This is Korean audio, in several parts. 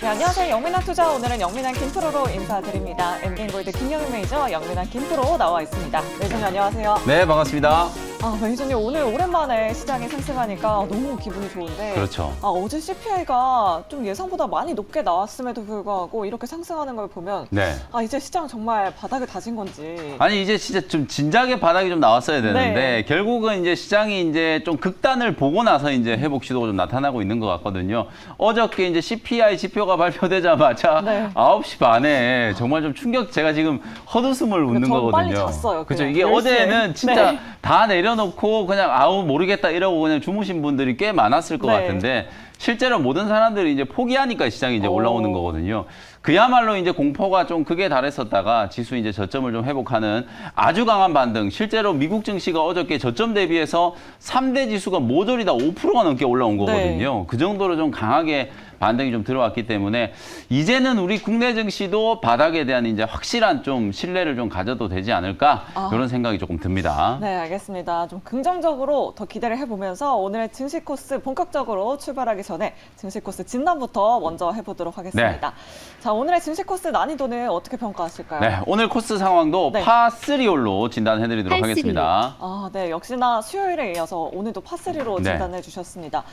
네, 안녕하세요. 영민한 투자 오늘은 영민한 김프로로 인사드립니다. 엔딩골드 김영민 매니저 영민한 김프로 나와 있습니다. 매니저님 안녕하세요. 네, 반갑습니다. 매니저님 오늘 오랜만에 시장이 상승하니까 너무 기분이 좋은데 그렇죠. 어제 CPI가 좀 예상보다 많이 높게 나왔음에도 불구하고 이렇게 상승하는 걸 보면 네. 이제 시장 정말 바닥을 다진 건지 아니 이제 진짜 좀 진작에 바닥이 좀 나왔어야 되는데 네. 결국은 이제 시장이 이제 좀 극단을 보고 나서 이제 회복 시도가 좀 나타나고 있는 것 같거든요. 어저께 이제 CPI 지표가 발표되자마자 네. 9시 반에 정말 좀 충격, 제가 지금 헛웃음을 웃는 저는 거거든요. 빨리 잤어요. 그렇죠. 그냥 이게 10시에. 어제는 진짜 네. 다 내려놓고 그냥 아우 모르겠다 이러고 그냥 주무신 분들이 꽤 많았을 것 네. 같은데 실제로 모든 사람들이 이제 포기하니까 시장이 이제 올라오는 거거든요. 그야말로 이제 공포가 좀 크게 달했었다가 지수 이제 저점을 좀 회복하는 아주 강한 반등. 실제로 미국 증시가 어저께 저점 대비해서 3대 지수가 모조리 다 5%가 넘게 올라온 거거든요. 네. 그 정도로 좀 강하게 반등이 좀 들어왔기 때문에 이제는 우리 국내 증시도 바닥에 대한 이제 확실한 좀 신뢰를 좀 가져도 되지 않을까 이런 생각이 조금 듭니다. 네, 알겠습니다. 좀 긍정적으로 더 기대를 해보면서 오늘의 증시 코스 본격적으로 출발하기 전에 증시 코스 진단부터 먼저 해보도록 하겠습니다. 자, 오늘의 증시 코스 난이도는 어떻게 평가하실까요? 네, 오늘 코스 상황도 네. 파3홀로 진단해드리도록 하겠습니다. 네, 역시나 수요일에 이어서 오늘도 파3로 네. 진단해 주셨습니다.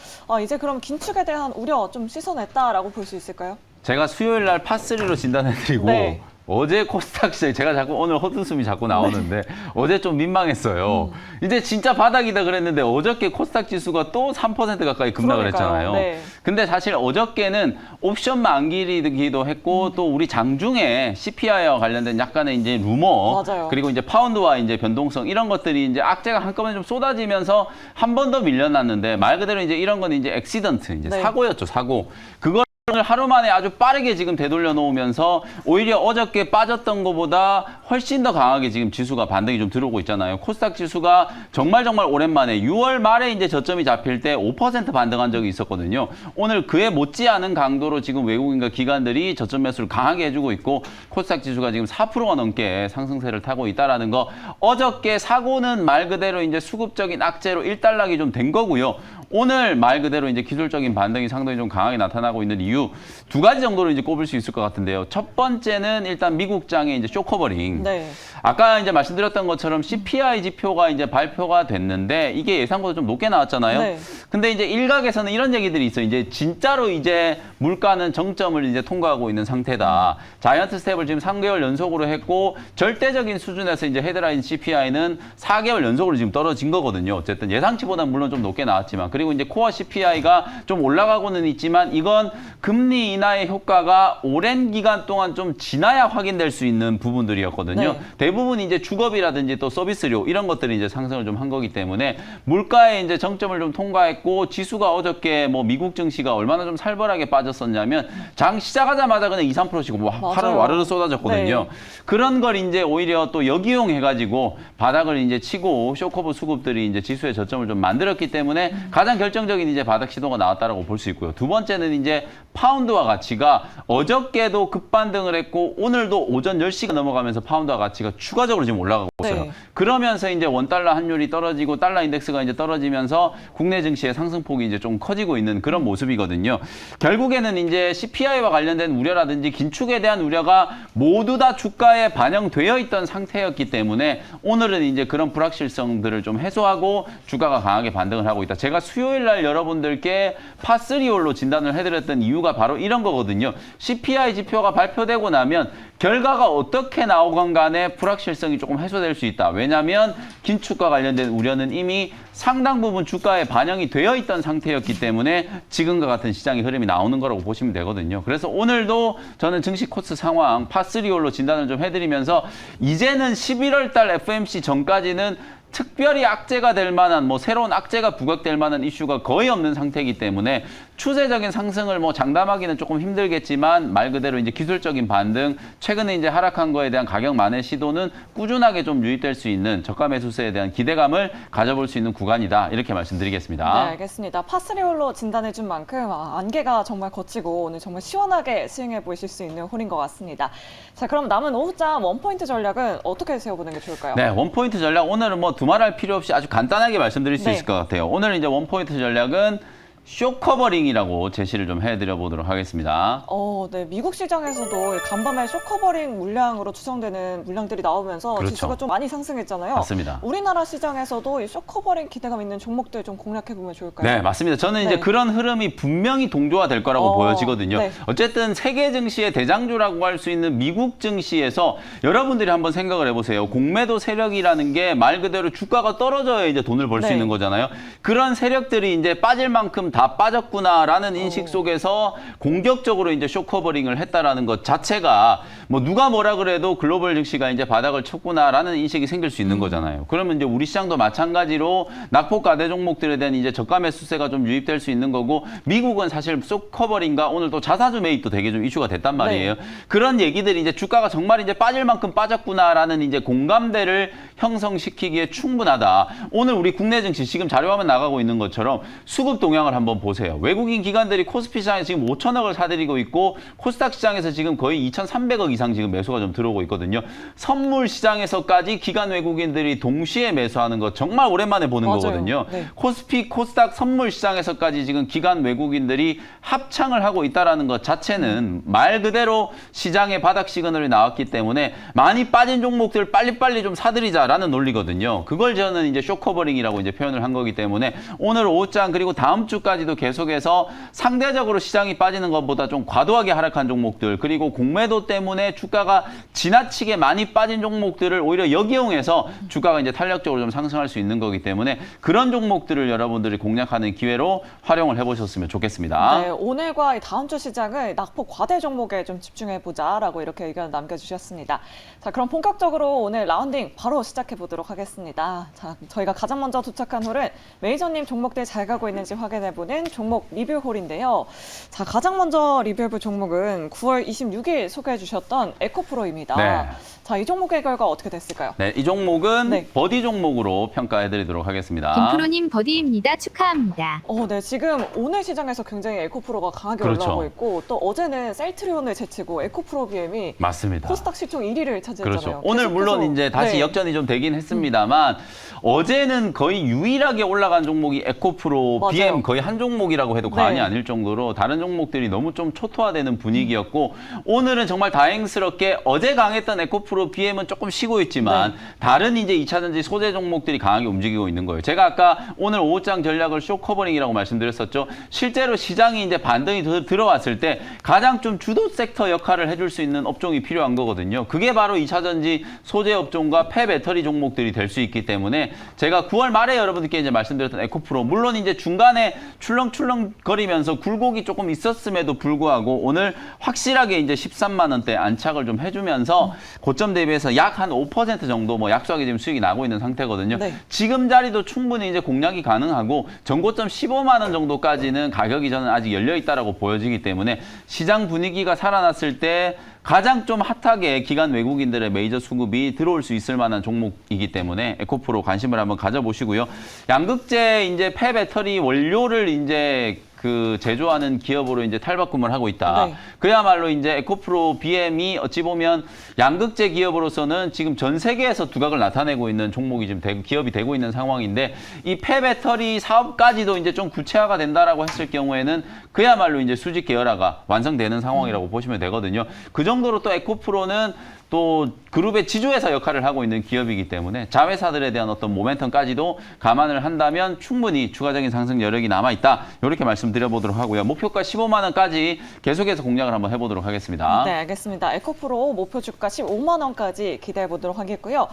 이제 그럼 긴축에 대한 우려 좀 씻어냈다라고 볼 수 있을까요? 제가 수요일 날 파3로 진단해드리고 네. 어제 코스닥 시장, 제가 자꾸 오늘 헛웃음이 자꾸 나오는데 어제 좀 민망했어요. 이제 진짜 바닥이다 그랬는데 어저께 코스닥 지수가 또 3% 가까이 급락을 그러니까요. 했잖아요. 네. 근데 사실 어저께는 옵션 만기이기도 했고 또 우리 장중에 CPI와 관련된 약간의 이제 루머 맞아요. 그리고 이제 파운드와 이제 변동성 이런 것들이 이제 악재가 한꺼번에 좀 쏟아지면서 한 번 더 밀려났는데 말 그대로 이제 이런 건 이제 액시던트, 이제 네. 사고였죠, 사고. 그걸 하루 만에 아주 빠르게 지금 되돌려 놓으면서 오히려 어저께 빠졌던 것보다 훨씬 더 강하게 지금 지수가 반등이 좀 들어오고 있잖아요. 코스닥 지수가 정말 오랜만에 6월 말에 이제 저점이 잡힐 때 5% 반등한 적이 있었거든요. 오늘 그에 못지않은 강도로 지금 외국인과 기관들이 저점 매수를 강하게 해주고 있고 코스닥 지수가 지금 4%가 넘게 상승세를 타고 있다라는 거. 어저께 사고는 말 그대로 이제 수급적인 악재로 일단락이 좀 된 거고요. 오늘 말 그대로 이제 기술적인 반등이 상당히 좀 강하게 나타나고 있는 이유 두 가지 정도로 이제 꼽을 수 있을 것 같은데요. 첫 번째는 일단 미국장의 이제 쇼커버링. 네. 아까 이제 말씀드렸던 것처럼 CPI 지표가 이제 발표가 됐는데 이게 예상보다 좀 높게 나왔잖아요. 네. 근데 이제 일각에서는 이런 얘기들이 있어요. 이제 진짜로 이제 물가는 정점을 이제 통과하고 있는 상태다. 자이언트 스텝을 지금 3개월 연속으로 했고 절대적인 수준에서 이제 헤드라인 CPI는 4개월 연속으로 지금 떨어진 거거든요. 어쨌든 예상치보다는 물론 좀 높게 나왔지만 그리고 이제 코어 CPI가 좀 올라가고는 있지만 이건 금리 인하의 효과가 오랜 기간 동안 좀 지나야 확인될 수 있는 부분들이었거든요. 네. 대부분 이제 주거비라든지 또 서비스료 이런 것들이 이제 상승을 좀 한 거기 때문에 물가의 이제 정점을 좀 통과했고 지수가 어저께 뭐 미국 증시가 얼마나 좀 살벌하게 빠졌었냐면 장 시작하자마자 그냥 2, 3%씩 뭐 맞아요. 와르르 쏟아졌거든요. 네. 그런 걸 이제 오히려 또 역이용 해가지고 바닥을 이제 치고 쇼커브 수급들이 이제 지수의 저점을 좀 만들었기 때문에 가장 결정적인 이제 바닥 시도가 나왔다라고 볼 수 있고요. 두 번째는 이제 파운드와 가치가 어저께도 급반등을 했고 오늘도 오전 10시가 넘어가면서 파운드와 가치가 추가적으로 지금 올라가고 있어요. 네. 그러면서 이제 원달러 환율이 떨어지고 달러 인덱스가 이제 떨어지면서 국내 증시의 상승폭이 이제 좀 커지고 있는 그런 모습이거든요. 결국에는 이제 CPI와 관련된 우려라든지 긴축에 대한 우려가 모두 다 주가에 반영되어 있던 상태였기 때문에 오늘은 이제 그런 불확실성들을 좀 해소하고 주가가 강하게 반등을 하고 있다. 제가 수요일 날 여러분들께 파3홀로 진단을 해드렸던 이유가 바로 이런 거거든요. CPI 지표가 발표되고 나면 결과가 어떻게 나오건 간에 불확실성이 조금 해소될 수 있다. 왜냐하면 긴축과 관련된 우려는 이미 상당 부분 주가에 반영이 되어 있던 상태였기 때문에 지금과 같은 시장의 흐름이 나오는 거라고 보시면 되거든요. 그래서 오늘도 저는 증시 코스 상황 파3홀로 진단을 좀 해드리면서 이제는 11월 달 FOMC 전까지는 특별히 악재가 될 만한 뭐 새로운 악재가 부각될 만한 이슈가 거의 없는 상태이기 때문에 추세적인 상승을 뭐 장담하기는 조금 힘들겠지만 말 그대로 이제 기술적인 반등, 최근에 이제 하락한 거에 대한 가격 만회 시도는 꾸준하게 좀 유입될 수 있는 저가 매수세에 대한 기대감을 가져볼 수 있는 구간이다. 이렇게 말씀드리겠습니다. 네, 알겠습니다. 파3홀로 진단해준 만큼 안개가 정말 거치고 오늘 정말 시원하게 스윙해 보실 수 있는 홀인 것 같습니다. 자, 그럼 남은 오후장 원포인트 전략은 어떻게 세워보는 게 좋을까요? 네, 원포인트 전략 오늘은 뭐 두말할 필요 없이 아주 간단하게 말씀드릴 수 네. 있을 것 같아요. 오늘 이제 원포인트 전략은 쇼커버링이라고 제시를 좀 해드려 보도록 하겠습니다. 네. 미국 시장에서도 간밤에 쇼커버링 물량으로 추정되는 물량들이 나오면서 그렇죠. 지수가 좀 많이 상승했잖아요. 맞습니다. 우리나라 시장에서도 이 쇼커버링 기대감 있는 종목들 좀 공략해보면 좋을까요? 네, 맞습니다. 저는 이제 네. 그런 흐름이 분명히 동조화될 거라고 보여지거든요. 네. 어쨌든 세계 증시의 대장주라고 할 수 있는 미국 증시에서 여러분들이 한번 생각을 해보세요. 공매도 세력이라는 게 말 그대로 주가가 떨어져야 이제 돈을 벌 수 네. 있는 거잖아요. 그런 세력들이 이제 빠질 만큼 다 빠졌구나라는 인식 속에서 공격적으로 이제 쇼커버링을 했다라는 것 자체가 뭐 누가 뭐라 그래도 글로벌 증시가 이제 바닥을 쳤구나라는 인식이 생길 수 있는 거잖아요. 그러면 이제 우리 시장도 마찬가지로 낙폭과대 종목들에 대한 이제 저가 매수세가 좀 유입될 수 있는 거고, 미국은 사실 쇼커버링과 오늘 또 자사주 매입도 되게 좀 이슈가 됐단 말이에요. 네. 그런 얘기들이 이제 주가가 정말 이제 빠질 만큼 빠졌구나라는 이제 공감대를 형성시키기에 충분하다. 오늘 우리 국내 증시 지금 자료화면 나가고 있는 것처럼 수급 동향을 한번 보세요. 외국인 기관들이 코스피 시장에 지금 5천억을 사들이고 있고, 코스닥 시장에서 지금 거의 2,300억 이상 지금 매수가 좀 들어오고 있거든요. 선물 시장에서까지 기관 외국인들이 동시에 매수하는 거 정말 오랜만에 보는 맞아요. 거거든요. 네. 코스피, 코스닥 선물 시장에서까지 지금 기관 외국인들이 합창을 하고 있다는 것 자체는 말 그대로 시장의 바닥 시그널이 나왔기 때문에 많이 빠진 종목들 빨리빨리 좀 사들이자라는 논리거든요. 그걸 저는 이제 쇼커버링이라고 이제 표현을 한 거기 때문에 오늘 오후장 그리고 다음 주까지도 계속해서 상대적으로 시장이 빠지는 것보다 좀 과도하게 하락한 종목들, 그리고 공매도 때문에 주가가 지나치게 많이 빠진 종목들을 오히려 역이용해서 주가가 이제 탄력적으로 좀 상승할 수 있는 거기 때문에 그런 종목들을 여러분들이 공략하는 기회로 활용을 해보셨으면 좋겠습니다. 네, 오늘과 다음 주 시장을 낙폭 과대 종목에 좀 집중해보자라고 이렇게 의견 남겨주셨습니다. 자, 그럼 본격적으로 오늘 라운딩 바로 시작해보도록 하겠습니다. 자, 저희가 가장 먼저 도착한 홀은 메이저님 종목들 잘 가고 있는지 확인해보는 종목 리뷰홀인데요. 자, 가장 먼저 리뷰해볼 종목은 9월 26일 소개해주셨던 에코프로입니다. 네. 자, 이 종목의 결과 어떻게 됐을까요? 네, 이 종목은 네. 버디 종목으로 평가해드리도록 하겠습니다. 김프로님 버디입니다. 축하합니다. 네, 지금 오늘 시장에서 굉장히 에코프로가 강하게 그렇죠. 올라오고 있고, 또 어제는 셀트리온을 제치고 에코프로 BM이 맞습니다. 코스닥 시총 1위를 차지했잖아요. 그렇죠. 오늘 계속해서- 물론 이제 다시 네. 역전이 좀 되긴 했습니다만 어제는 거의 유일하게 올라간 종목이 에코프로, 맞아요. BM 거의 한 종목이라고 해도 과언이 네. 아닐 정도로 다른 종목들이 너무 좀 초토화되는 분위기였고, 오늘은 정말 다행스럽게 어제 강했던 에코프로, BM은 조금 쉬고 있지만 네. 다른 이제 2차전지 소재 종목들이 강하게 움직이고 있는 거예요. 제가 아까 오늘 오후장 전략을 쇼커버링이라고 말씀드렸었죠. 실제로 시장이 이제 반등이 들어왔을 때 가장 좀 주도 섹터 역할을 해줄 수 있는 업종이 필요한 거거든요. 그게 바로 2차전지 소재 업종과 폐배터리 종목들이 될 수 있기 때문에 제가 9월 말에 여러분들께 이제 말씀드렸던 에코프로, 물론 이제 중간에 출렁출렁 거리면서 굴곡이 조금 있었음에도 불구하고 오늘 확실하게 이제 13만 원대 안착을 좀 해주면서 고점 대비해서 약 한 5% 정도 뭐 약소하게 지금 수익이 나고 있는 상태거든요. 네. 지금 자리도 충분히 이제 공략이 가능하고 전고점 15만 원 정도까지는 가격이 저는 아직 열려 있다라고 보여지기 때문에 시장 분위기가 살아났을 때 가장 좀 핫하게 기관 외국인들의 메이저 수급이 들어올 수 있을 만한 종목이기 때문에 에코프로 관심을 한번 가져보시고요. 양극재 이제 폐배터리 원료를 이제 그 제조하는 기업으로 이제 탈바꿈을 하고 있다. 네. 그야말로 이제 에코프로, BM이 어찌 보면 양극재 기업으로서는 지금 전 세계에서 두각을 나타내고 있는 종목이 지금 기업이 되고 있는 상황인데, 이 폐배터리 사업까지도 이제 좀 구체화가 된다라고 했을 경우에는 그야말로 이제 수직 계열화가 완성되는 상황이라고 보시면 되거든요. 그 정도로 또 에코프로는 또 그룹의 지주회사 역할을 하고 있는 기업이기 때문에 자회사들에 대한 어떤 모멘텀까지도 감안을 한다면 충분히 추가적인 상승 여력이 남아있다. 이렇게 말씀드려보도록 하고요. 목표가 15만 원까지 계속해서 공략을 한번 해보도록 하겠습니다. 네, 알겠습니다. 에코프로 목표 주가 15만 원까지 기대해 보도록 하겠고요.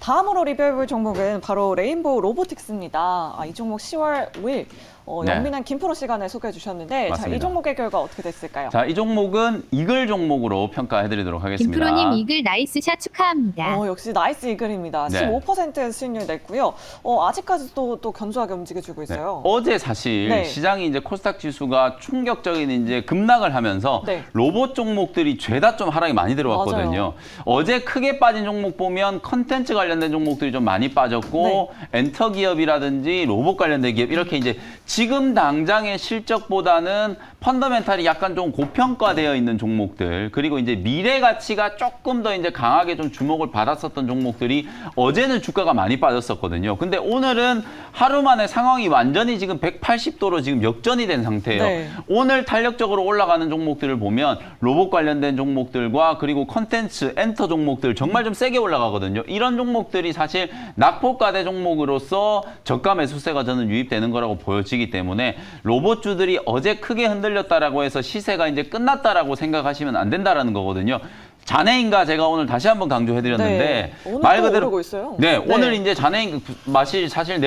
다음으로 리뷰해볼 종목은 바로 레인보우 로보틱스입니다. 이 종목 10월 5일 네. 영민한 김프로 시간에 소개해 주셨는데, 자, 이 맞습니다. 종목의 결과 어떻게 됐을까요? 자, 이 종목은 이글 종목으로 평가해드리도록 하겠습니다. 김프로님 이글 나이스샷 축하합니다. 역시 나이스 이글입니다. 네. 15% 수익률 냈고요. 아직까지도 또 견조하게 움직여주고 네. 있어요. 어제 사실 네. 시장이 이제 코스닥 지수가 충격적인 이제 급락을 하면서 네. 로봇 종목들이 죄다 좀 하락이 많이 들어왔거든요. 맞아요. 어제 크게 빠진 종목 보면 컨텐츠 관련된 종목들이 좀 많이 빠졌고, 네. 엔터 기업이라든지 로봇 관련된 기업 이렇게 이제 지금 당장의 실적보다는 펀더멘탈이 약간 좀 고평가되어 있는 종목들, 그리고 이제 미래 가치가 조금 더 이제 강하게 좀 주목을 받았었던 종목들이 어제는 주가가 많이 빠졌었거든요. 근데 오늘은 하루 만에 상황이 완전히 지금 180도로 지금 역전이 된 상태예요. 네. 오늘 탄력적으로 올라가는 종목들을 보면 로봇 관련된 종목들과 그리고 컨텐츠, 엔터 종목들 정말 좀 세게 올라가거든요. 이런 종목들이 사실 낙폭과대 종목으로서 저가 매수세가 저는 유입되는 거라고 보여지기 때문에 로봇주들이 어제 크게 흔들렸다라고 해서 시세가 이제 끝났다라고 생각하시면 안 된다라는 거거든요. 자네인가 제가 오늘 다시 한번 강조해드렸는데 네. 오늘 말 또 그대로 오르고 있어요. 네, 네. 오늘 이제 자네인 맛이 사실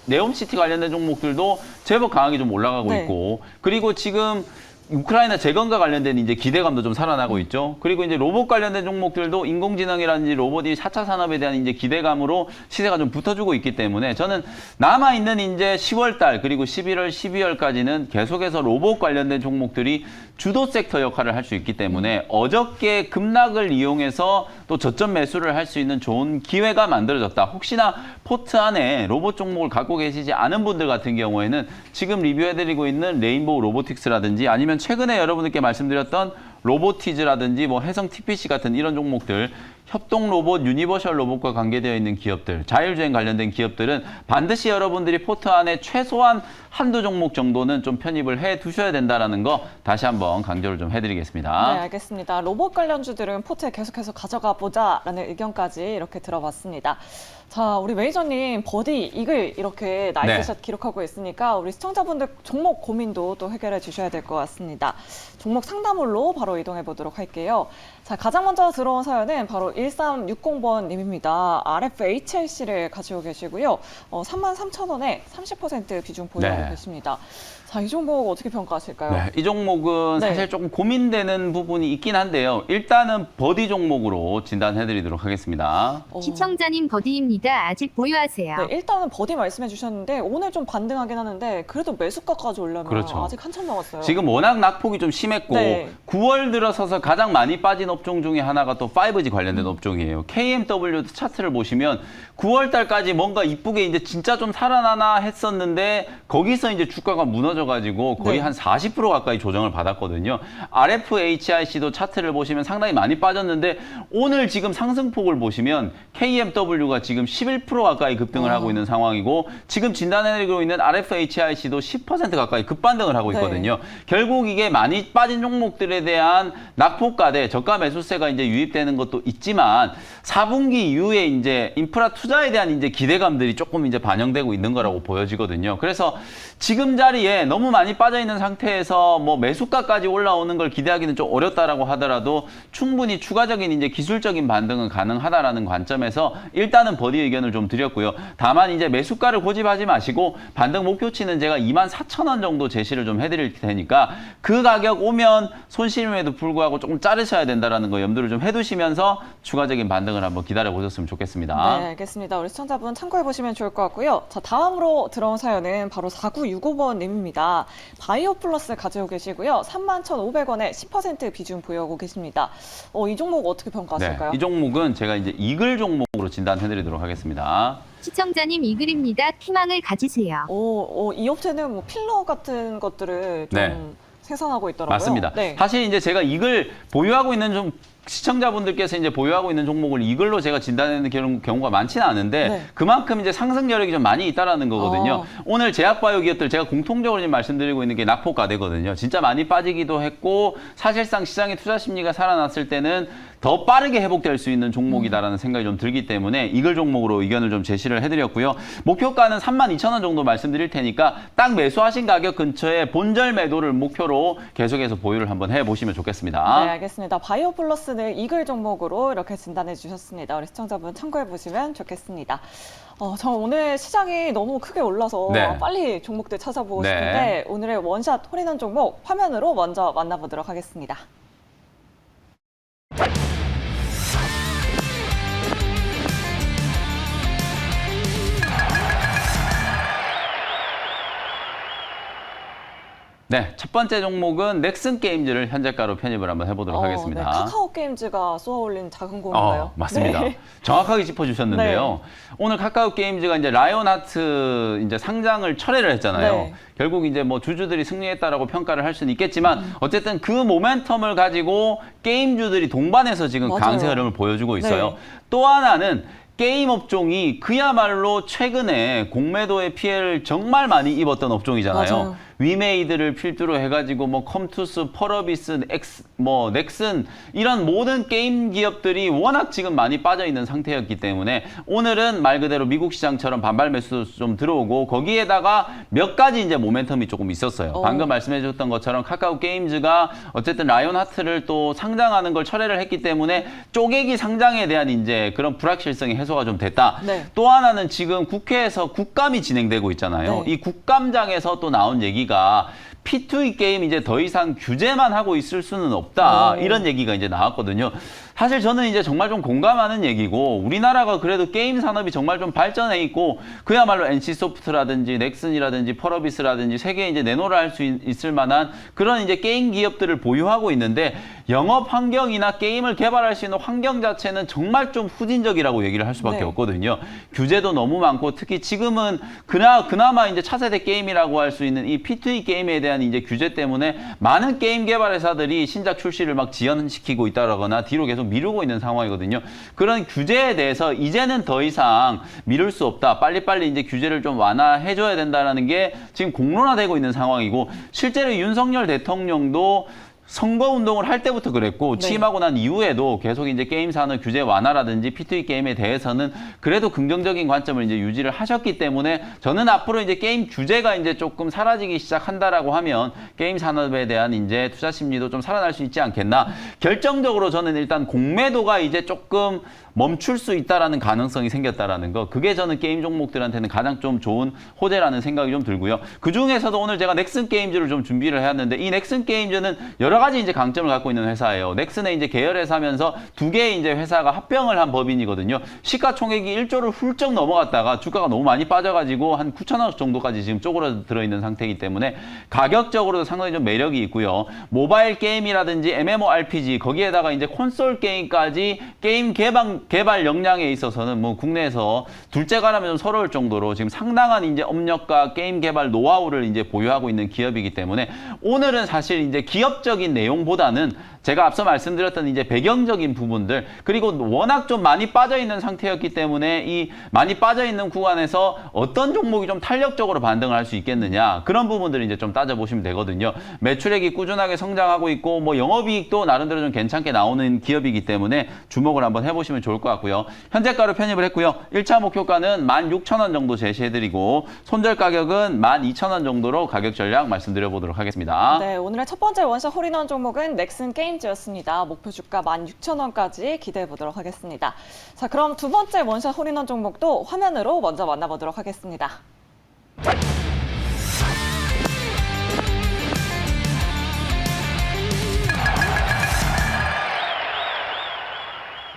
네옴시티 관련된 종목들도 제법 강하게 좀 올라가고 네. 있고, 그리고 지금 우크라이나 재건과 관련된 이제 기대감도 좀 살아나고 있죠. 그리고 이제 로봇 관련된 종목들도 인공지능이라든지 로봇이 4차 산업에 대한 이제 기대감으로 시세가 좀 붙어주고 있기 때문에 저는 남아있는 이제 10월 달 그리고 11월, 12월까지는 계속해서 로봇 관련된 종목들이 주도 섹터 역할을 할 수 있기 때문에 어저께 급락을 이용해서 또 저점 매수를 할 수 있는 좋은 기회가 만들어졌다. 혹시나 포트 안에 로봇 종목을 갖고 계시지 않은 분들 같은 경우에는 지금 리뷰해드리고 있는 레인보우 로보틱스라든지 아니면 최근에 여러분들께 말씀드렸던 로보티즈라든지 뭐 해성 TPC 같은 이런 종목들, 협동 로봇, 유니버셜 로봇과 관계되어 있는 기업들, 자율주행 관련된 기업들은 반드시 여러분들이 포트 안에 최소한 한두 종목 정도는 좀 편입을 해 두셔야 된다는 거 다시 한번 강조를 좀 해드리겠습니다. 네, 알겠습니다. 로봇 관련주들은 포트에 계속해서 가져가 보자라는 의견까지 이렇게 들어봤습니다. 자, 우리 매니저님 버디 이글 이렇게 나이스샷 기록하고 있으니까 우리 시청자분들 종목 고민도 또 해결해 주셔야 될 것 같습니다. 종목 상담홀로 바로 이동해 보도록 할게요. 자, 가장 먼저 들어온 사연은 바로 1360번 님입니다. RFHLC를 가지고 계시고요. 33,000원에 30% 비중 보유하고 네. 계십니다. 자, 이 종목 어떻게 평가하실까요? 네, 이 종목은 네. 사실 조금 고민되는 부분이 있긴 한데요. 일단은 버디 종목으로 진단해드리도록 하겠습니다. 시청자님 버디입니다. 아직 보유하세요. 네, 일단은 버디 말씀해 주셨는데 오늘 좀 반등하긴 하는데 그래도 매수가까지 오려면 그렇죠. 아직 한참 남았어요. 지금 워낙 낙폭이 좀 심했고 네. 9월 들어서서 가장 많이 빠진 업종 중에 하나가 또 5G 관련된 업종이에요. KMW 차트를 보시면 9월 달까지 뭔가 이쁘게 이제 진짜 좀 살아나나 했었는데 거기서 이제 주가가 무너져가지고 거의 네. 한 40% 가까이 조정을 받았거든요. RFHIC도 차트를 보시면 상당히 많이 빠졌는데 오늘 지금 상승폭을 보시면 KMW가 지금 11% 가까이 급등을 하고 있는 상황이고 지금 진단해드리고 있는 RFHIC도 10% 가까이 급반등을 하고 있거든요. 결국 이게 많이 빠진 종목들에 대한 낙폭과대 저가 매수세가 이제 유입되는 것도 있지만 4분기 이후에 이제 인프라 투자에 대한 이제 기대감들이 조금 이제 반영되고 있는 거라고 보여지거든요. 그래서 지금 자리에 너무 많이 빠져 있는 상태에서 뭐 매수가까지 올라오는 걸 기대하기는 좀 어렵다라고 하더라도 충분히 추가적인 이제 기술적인 반등은 가능하다라는 관점에서 일단은 버디 의견을 좀 드렸고요. 다만 이제 매수가를 고집하지 마시고 반등 목표치는 제가 24,000원 정도 제시를 좀 해드릴 테니까 그 가격 오면 손실임에도 불구하고 조금 자르셔야 된다라는 거 염두를 좀 해두시면서 추가적인 반등을 한번 기다려 보셨으면 좋겠습니다. 네, 알겠습니다. 우리 시청자분 참고해 보시면 좋을 것 같고요. 자, 다음으로 들어온 사연은 바로 4965번 님입니다. 바이오 플러스 가지고 계시고요. 31,500원에 10% 비중 보유하고 계십니다. 이 종목 어떻게 평가하실까요? 이 종목은 제가 이제 이글 종목으로 진단해드리도록 하겠습니다. 시청자님 이글입니다. 희망을 가지세요. 이 업체는 뭐 필러 같은 것들을 좀 네. 생산하고 있더라고요. 맞습니다. 네. 사실 이제 제가 이글 보유하고 있는 좀 시청자분들께서 이제 보유하고 있는 종목을 이글로 제가 진단하는 경우가 많지는 않은데 네. 그만큼 이제 상승 여력이 좀 많이 있다라는 거거든요. 오늘 제약바이오 기업들 제가 공통적으로 지금 말씀드리고 있는 게 낙폭과대거든요. 진짜 많이 빠지기도 했고 사실상 시장의 투자 심리가 살아났을 때는 더 빠르게 회복될 수 있는 종목이다라는 생각이 좀 들기 때문에 이글 종목으로 의견을 좀 제시를 해드렸고요. 목표가는 32,000원 정도 말씀드릴 테니까 딱 매수하신 가격 근처에 본절 매도를 목표로 계속해서 보유를 한번 해보시면 좋겠습니다. 네, 알겠습니다. 바이오 플러스는 이글 종목으로 이렇게 진단해 주셨습니다. 우리 시청자분 참고해 보시면 좋겠습니다. 저 오늘 시장이 너무 크게 올라서 네. 빨리 종목들 찾아보고 네. 싶은데 오늘의 원샷 홀인원 종목 화면으로 먼저 만나보도록 하겠습니다. 네, 첫 번째 종목은 넥슨 게임즈를 현재가로 편입을 한번 해보도록 하겠습니다. 네, 카카오 게임즈가 쏘아올린 작은 공인가요? 맞습니다. 네. 정확하게 짚어주셨는데요. 오늘 카카오 게임즈가 이제 라이온하트 이제 상장을 철회를 했잖아요. 네. 결국 이제 뭐 주주들이 승리했다라고 평가를 할 수는 있겠지만 어쨌든 그 모멘텀을 가지고 게임주들이 동반해서 지금 맞아요. 강세 흐름을 보여주고 있어요. 네. 또 하나는 게임 업종이 그야말로 최근에 공매도의 피해를 정말 많이 입었던 업종이잖아요. 맞아요. 위메이드를 필두로 해가지고 뭐 컴투스, 펄어비스, 넥슨 이런 모든 게임 기업들이 워낙 지금 많이 빠져 있는 상태였기 때문에 오늘은 말 그대로 미국 시장처럼 반발 매수도 좀 들어오고 거기에다가 몇 가지 이제 모멘텀이 조금 있었어요. 방금 말씀해주셨던 것처럼 카카오 게임즈가 어쨌든 라이온하트를 또 상장하는 걸 철회를 했기 때문에 쪼개기 상장에 대한 이제 그런 불확실성이 해소가 좀 됐다. 네. 또 하나는 지금 국회에서 국감이 진행되고 있잖아요. 네. 이 국감장에서 또 나온 얘기가 P2E 게임 이제 더 이상 규제만 하고 있을 수는 없다. 이런 얘기가 이제 나왔거든요. 사실 저는 이제 정말 좀 공감하는 얘기고 우리나라가 그래도 게임 산업이 정말 좀 발전해 있고 그야말로 NC소프트라든지 넥슨이라든지 펄어비스라든지 세계에 이제 내놓으라 할 수 있을 만한 그런 이제 게임 기업들을 보유하고 있는데 영업 환경이나 게임을 개발할 수 있는 환경 자체는 정말 좀 후진적이라고 얘기를 할 수밖에 네. 없거든요. 규제도 너무 많고 특히 지금은 그나마 이제 차세대 게임이라고 할 수 있는 이 P2E 게임에 대한 이제 규제 때문에 많은 게임 개발 회사들이 신작 출시를 막 지연시키고 있다거나 뒤로 계속 미루고 있는 상황이거든요. 그런 규제에 대해서 이제는 더 이상 미룰 수 없다. 빨리빨리 이제 규제를 좀 완화해줘야 된다는 게 지금 공론화되고 있는 상황이고 실제로 윤석열 대통령도 선거 운동을 할 때부터 그랬고 네. 취임하고 난 이후에도 계속 이제 게임 산업 규제 완화라든지 P2E 게임에 대해서는 그래도 긍정적인 관점을 이제 유지를 하셨기 때문에 저는 앞으로 이제 게임 규제가 이제 조금 사라지기 시작한다라고 하면 게임 산업에 대한 이제 투자 심리도 좀 살아날 수 있지 않겠나. 결정적으로 저는 일단 공매도가 이제 조금 멈출 수 있다라는 가능성이 생겼다라는 거. 그게 저는 게임 종목들한테는 가장 좀 좋은 호재라는 생각이 좀 들고요. 그 중에서도 오늘 제가 넥슨 게임즈를 좀 준비를 해왔는데 이 넥슨 게임즈는 여러 가지 이제 강점을 갖고 있는 회사예요. 넥슨의 이제 계열 회사면서 두 개의 이제 회사가 합병을 한 법인이거든요. 시가총액이 1조를 훌쩍 넘어갔다가 주가가 너무 많이 빠져가지고 한 9천억 정도까지 지금 쪼그라들어 있는 상태이기 때문에 가격적으로도 상당히 좀 매력이 있고요. 모바일 게임이라든지 MMORPG 거기에다가 이제 콘솔 게임까지 게임 개발 역량에 있어서는 뭐 국내에서 둘째가라면 좀 서러울 정도로 지금 상당한 이제 업력과 게임 개발 노하우를 이제 보유하고 있는 기업이기 때문에 오늘은 사실 이제 기업적인 내용보다는 제가 앞서 말씀드렸던 이제 배경적인 부분들 그리고 워낙 좀 많이 빠져 있는 상태였기 때문에 이 많이 빠져 있는 구간에서 어떤 종목이 좀 탄력적으로 반등을 할 수 있겠느냐 그런 부분들을 이제 좀 따져보시면 되거든요. 매출액이 꾸준하게 성장하고 있고 뭐 영업이익도 나름대로 좀 괜찮게 나오는 기업이기 때문에 주목을 한번 해보시면 좋을 것 같고요. 현재가로 편입을 했고요. 1차 목표가는 16,000원 정도 제시해드리고 손절 가격은 12,000원 정도로 가격 전략 말씀드려보도록 하겠습니다. 네, 오늘의 첫 번째 원샷 홀인원 종목은 넥슨 게임즈였습니다. 목표 주가 16,000원까지 기대해 보도록 하겠습니다. 자, 그럼 두 번째 원샷 홀인원 종목도 화면으로 먼저 만나보도록 하겠습니다.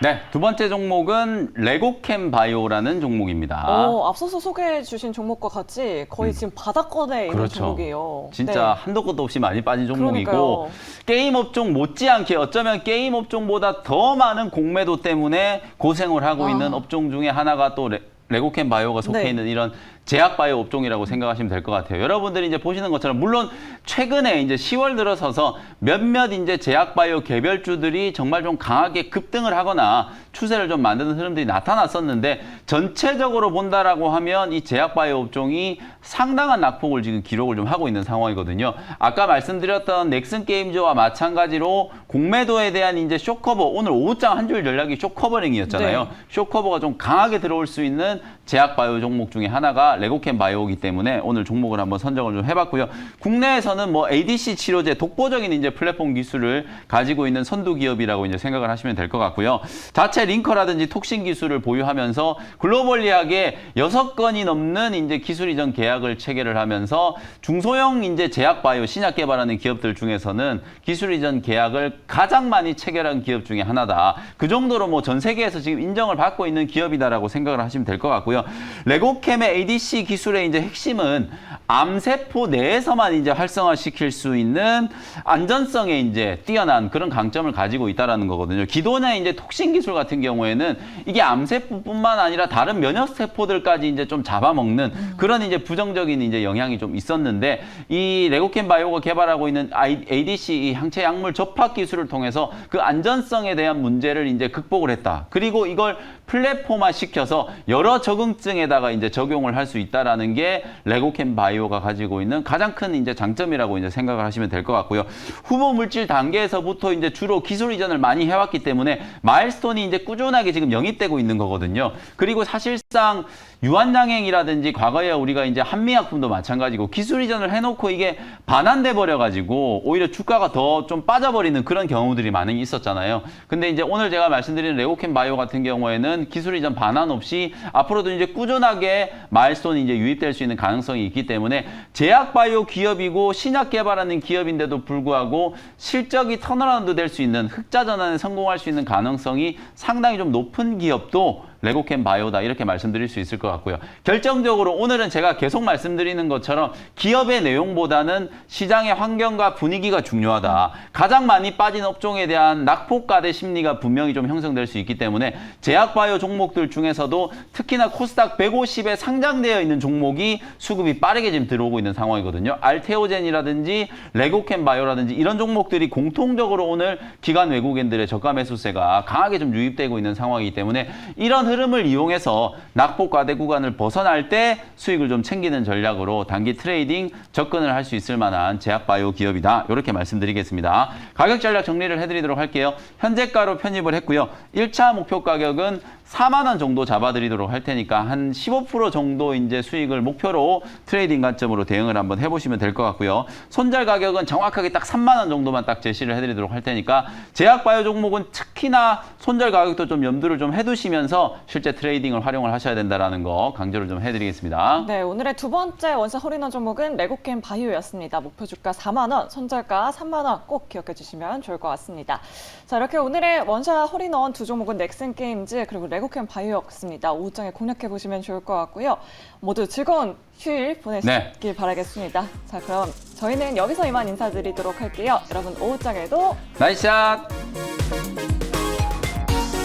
네, 두 번째 종목은 레고캠 바이오라는 종목입니다. 앞서서 소개해 주신 종목과 같이 거의 지금 바닥권에 있는 그렇죠. 종목이에요. 진짜 한도 끝도 없이 많이 빠진 종목이고 그러니까요. 게임 업종 못지않게 어쩌면 게임 업종보다 더 많은 공매도 때문에 고생을 하고 있는 업종 중에 하나가 또 레고캠 바이오가 속해 네. 있는 이런 제약 바이오 업종이라고 생각하시면 될 것 같아요. 여러분들이 이제 보시는 것처럼 물론 최근에 이제 10월 들어서서 몇몇 이제 제약 바이오 개별주들이 정말 좀 강하게 급등을 하거나 추세를 좀 만드는 흐름들이 나타났었는데 전체적으로 본다라고 하면 이 제약 바이오 업종이 상당한 낙폭을 지금 기록을 좀 하고 있는 상황이거든요. 아까 말씀드렸던 넥슨 게임즈와 마찬가지로 공매도에 대한 이제 쇼커버 오늘 오후장 한 줄 전략이 쇼커버링이었잖아요. 네. 쇼커버가 좀 강하게 들어올 수 있는 제약 바이오 종목 중에 하나가 레고캠 바이오이기 때문에 오늘 종목을 한번 선정을 좀 해봤고요. 국내에서는 뭐 ADC 치료제 독보적인 이제 플랫폼 기술을 가지고 있는 선두 기업이라고 이제 생각을 하시면 될 것 같고요. 자체 링커라든지 톡신 기술을 보유하면서 글로벌리하게 6건이 넘는 이제 기술 이전 계약을 체결을 하면서 중소형 이제 제약 바이오 신약 개발하는 기업들 중에서는 기술 이전 계약을 가장 많이 체결한 기업 중에 하나다. 그 정도로 뭐 전 세계에서 지금 인정을 받고 있는 기업이다라고 생각을 하시면 될 것 것 같고요. 레고캠의 ADC 기술의 이제 핵심은 암세포 내에서만 이제 활성화시킬 수 있는 안전성에 이제 뛰어난 그런 강점을 가지고 있다라는 거거든요. 기존의 이제 톡신 기술 같은 경우에는 이게 암세포뿐만 아니라 다른 면역 세포들까지 이제 좀 잡아먹는 그런 이제 부정적인 이제 영향이 좀 있었는데 이 레고캠 바이오가 개발하고 있는 ADC 이 항체 약물 접합 기술을 통해서 그 안전성에 대한 문제를 이제 극복을 했다. 그리고 이걸 플랫폼화 시켜서 여러 적응증에다가 이제 적용을 할 수 있다라는 게 레고캠 바이오가 가지고 있는 가장 큰 이제 장점이라고 이제 생각을 하시면 될 것 같고요. 후보 물질 단계에서부터 이제 주로 기술 이전을 많이 해왔기 때문에 마일스톤이 이제 꾸준하게 지금 영입되고 있는 거거든요. 그리고 사실상 유한양행이라든지 과거에 우리가 이제 한미약품도 마찬가지고 기술 이전을 해놓고 이게 반환돼 버려가지고 오히려 주가가 더 좀 빠져버리는 그런 경우들이 많이 있었잖아요. 근데 이제 오늘 제가 말씀드린 레고캠 바이오 같은 경우에는 기술 이전 반환 없이 앞으로도 이제 꾸준하게 마일스톤이 이제 유입될 수 있는 가능성이 있기 때문에 제약 바이오 기업이고 신약 개발하는 기업인데도 불구하고 실적이 턴어라운드 될 수 있는 흑자 전환에 성공할 수 있는 가능성이 상당히 좀 높은 기업도 레고캠 바이오다 이렇게 말씀드릴 수 있을 것 같고요. 결정적으로 오늘은 제가 계속 말씀드리는 것처럼 기업의 내용보다는 시장의 환경과 분위기가 중요하다. 가장 많이 빠진 업종에 대한 낙폭과대 심리가 분명히 좀 형성될 수 있기 때문에 제약 바이오 종목들 중에서도 특히나 코스닥 150에 상장되어 있는 종목이 수급이 빠르게 지금 들어오고 있는 상황이거든요. 알테오젠이라든지 레고캠 바이오라든지 이런 종목들이 공통적으로 오늘 기관 외국인들의 저가 매수세가 강하게 좀 유입되고 있는 상황이기 때문에 이런 흐름을 이용해서 낙폭 과대 구간을 벗어날 때 수익을 좀 챙기는 전략으로 단기 트레이딩 접근을 할 수 있을 만한 제약 바이오 기업이다. 이렇게 말씀드리겠습니다. 가격 전략 정리를 해드리도록 할게요. 현재가로 편입을 했고요. 1차 목표 가격은 4만 원 정도 잡아드리도록 할 테니까 한 15% 정도 이제 수익을 목표로 트레이딩 관점으로 대응을 한번 해보시면 될 것 같고요. 손절 가격은 정확하게 딱 3만 원 정도만 딱 제시를 해드리도록 할 테니까 제약 바이오 종목은 특히나 손절 가격도 좀 염두를 좀 해두시면서 실제 트레이딩을 활용을 하셔야 된다라는 거 강조를 좀 해드리겠습니다. 네, 오늘의 두 번째 원샷 홀인원 종목은 레고캠 바이오였습니다. 목표 주가 4만 원, 손절가 3만 원 꼭 기억해 주시면 좋을 것 같습니다. 자, 이렇게 오늘의 원샷 홀인원 두 종목은 넥슨 게임즈 그리고 레고캠 바이오였습니다. 오후장에 공략해 보시면 좋을 것 같고요. 모두 즐거운 휴일 보내시길 바라겠습니다. 자, 그럼 저희는 여기서 이만 인사드리도록 할게요. 여러분 오후장에도 나이스 샷!